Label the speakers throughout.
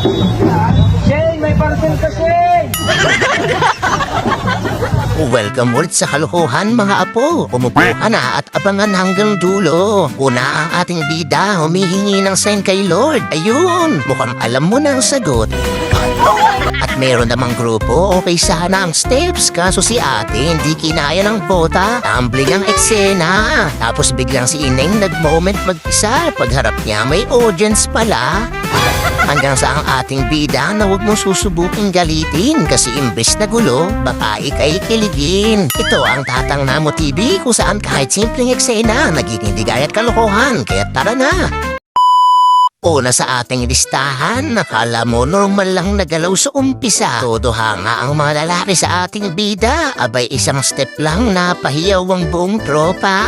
Speaker 1: Shane, may parcel ka, Shane!
Speaker 2: Welcome ulit sa kalokohan mga apo. Umupo ka na at abangan hanggang dulo. Una ang ating bida humihingi ng sign kay Lord. Ayun, mukhang alam mo na ang sagot. At meron namang grupo, okay sana ang steps. Kaso si ate hindi kinaya ng bota. Tumbling ang eksena. Tapos biglang si Ineng nag-moment mag-isa. Pagharap niya may audience pala. Hanggang sa ang ating bida na huwag mong susubuking galitin kasi imbes na gulo, baka ikay kiligin. Ito ang Tatang Namo TV kung saan kahit simpleng eksena nagiging digay at kalokohan. Kaya tara na! Una sa ating listahan, nakala mo normal lang nagalaw sa umpisa. Todo hanga ang mga lalaki sa ating bida. Abay isang step lang na pahiyaw ang buong tropa.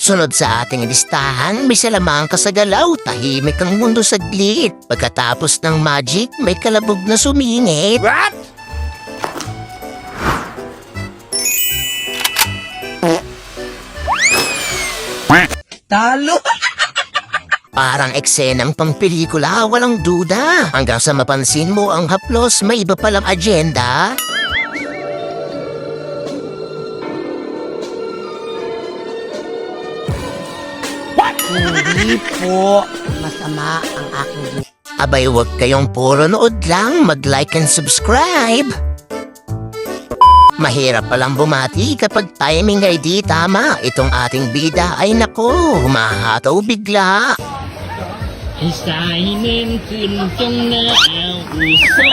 Speaker 2: Sunod sa ating listahan, may salamang kasagalaw, tahimik ang mundo saglit. Pagkatapos ng magic, may kalabog na sumingit.
Speaker 1: What? Talo!
Speaker 2: Parang eksenang pangpelikula, walang duda. Hanggang sa mapansin mo ang haplos, may iba palang agenda.
Speaker 1: Hindi po. Masama ang aking
Speaker 2: Abay, huwag kayong puro nood lang, mag-like and subscribe. Mahirap palang bumati kapag timing ay di tama. Itong ating bida ay nako, humahataw bigla.
Speaker 3: Hisainin kuntong na ang uso.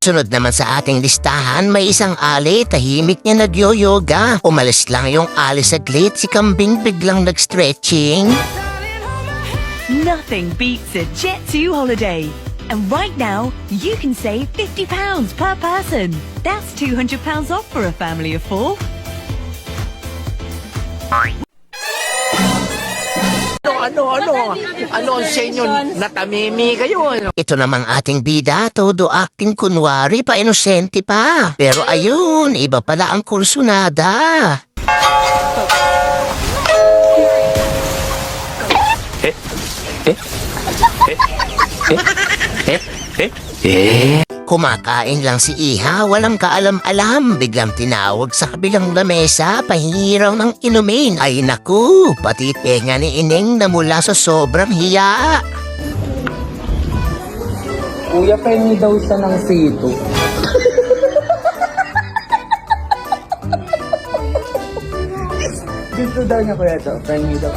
Speaker 2: Sunod naman sa ating listahan, may isang ali, tahimik niya nagyo-yoga. Umalis lang yung ali saglit, si Kambing biglang nag-stretching.
Speaker 4: Nothing beats a Jet2 holiday. And right now, you can save £50 per person. That's £200 off for a family of 4.
Speaker 1: Ano ang sa inyo? Natamimi kayo.
Speaker 2: Ito namang ating bida, todo acting kunwari pa, inosente pa. Pero ayun, iba pala ang kursunada. Kumakain lang si Iha, walang kaalam-alam. Biglang tinawag sa kabilang lamesa, pahingi raw ng inumin. Ay naku, pati tenga ni Ineng na mula sa sobrang hiya.
Speaker 1: Kuya, pengi daw siya ng sito. Gusto daw niya kuya ito. Pengi daw.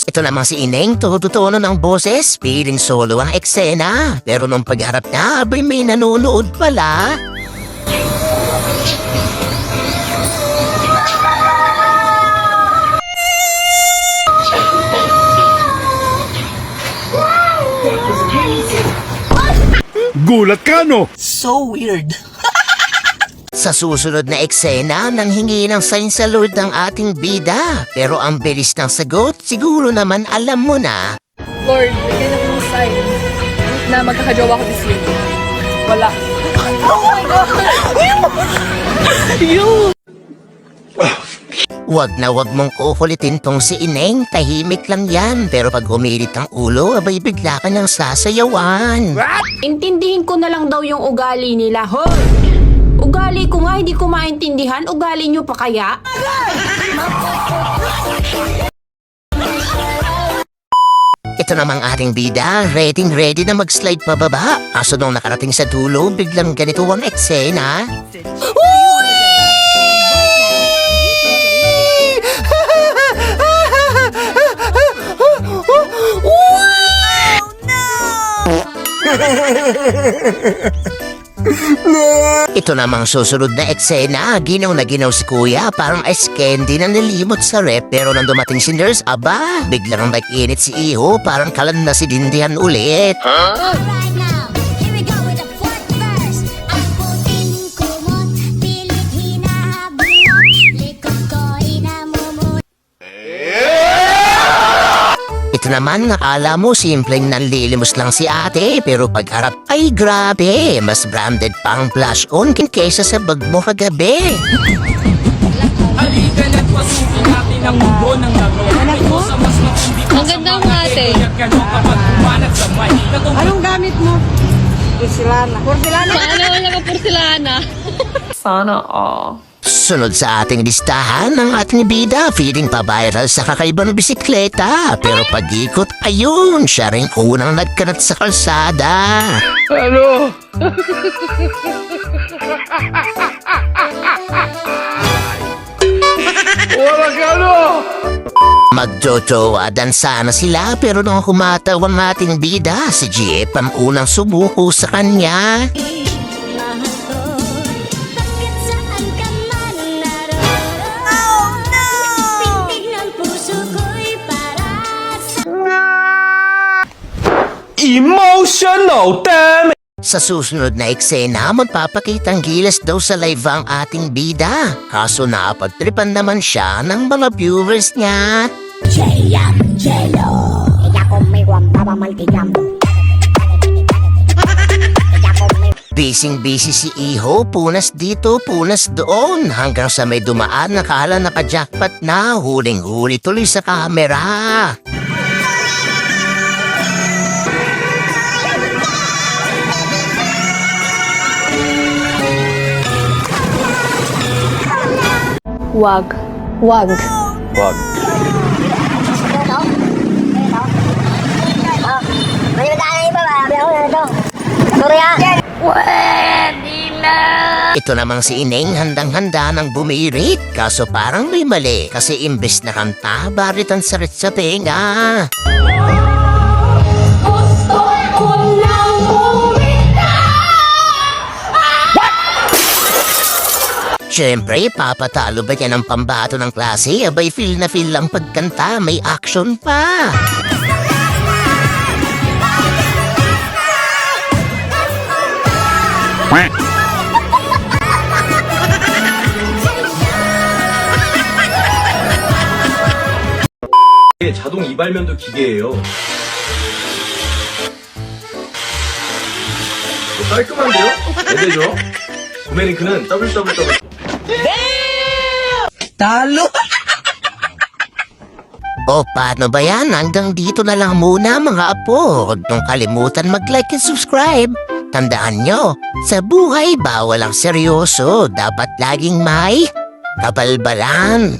Speaker 2: Ito namang si Ineng, tututuno ng boses, piling solo ang eksena. Pero nung pagharap niya, abay may nanonood pala.
Speaker 5: Gulat ka, no?
Speaker 1: So weird.
Speaker 2: Sa susunod na eksena, nang hingi ng sign sa Lord ng ating bida. Pero ang bilis ng sagot, siguro naman alam mo na.
Speaker 6: Lord, bigyan ako ng sign na magkakajowa ko this year. Wala. Oh my God!
Speaker 2: Wag na wag mong kukulitin tong si Ineng, tahimik lang yan. Pero pag humilit ang ulo, abay bigla ka ng sasayawan.
Speaker 7: Intindihin ko na lang daw yung ugali nila. Hoy! Ugali ko nga, hindi ko maintindihan. Ugali nyo pa kaya?
Speaker 2: Ito namang ating bida, ready na mag-slide pababa. Kaso nung nakarating sa dulo, biglang ganito ang eksena. Ito namang susunod na eksena, ginaw na ginaw si kuya, parang ice candy na nilimot sa rep. Pero nang dumating si nurse, aba, biglang nag-init si Iho, parang kalan na si Dindihan ulit.
Speaker 8: Right now, here we go with the fourth verse. Ang puting kumot, pilit hinahabulot, likod ko inamumulot.
Speaker 2: Ito naman nakala mo simpleng nanlilimos lang si ate pero pagharap ay grabe. Mas branded pang flash on kaysa sa bag mo kagabi.
Speaker 6: Ang ganda mo ate.
Speaker 9: Anong gamit mo? Porcelana. Porcelana?
Speaker 6: Sana wala ka porcelana. Sana
Speaker 2: Sunod sa ating listahan ng ating bida, feeling pa-viral sa kakaibang bisikleta. Pero pag-ikot, ayun, siya rin unang nagkanat sa kalsada. Magjojowadan sana sila pero nung humataw ang ating bida, si Jeep ang unang sumuko sa kanya.
Speaker 8: Bakit saan ka man naroon? Oh no! Pintig ng puso ko'y para sa
Speaker 3: Emotional damage!
Speaker 2: Sa susunod na eksena, magpapakitang gilas daw sa live ang ating bida. Kaso napagtripan naman siya ng mga viewers niya. Busy si Iho, punas dito, punas doon. Hanggang sa may dumaan, nakala naka-jackpot na, huling-huli tuloy sa kamera.
Speaker 6: Wag. Wag.
Speaker 2: Ito namang si Ineng handang-handa ng bumirit. Kaso parang may mali kasi imbes na kanta, baritan sarit sa tenga. Siyempre, papatalo ba yan ang pambato ng klase? Abay, feel na feel lang pagkanta, may action pa.
Speaker 10: 자동 이발면도 기계예요. 깔끔한데요? 대대죠? 구매링크는 www.
Speaker 1: Talo!
Speaker 2: O paano ba yan? Hanggang dito na lang muna mga apo. Huwag niyong kalimutan mag-like and subscribe. Tandaan nyo, sa buhay bawal ang seryoso. Dapat laging may kabalbalan.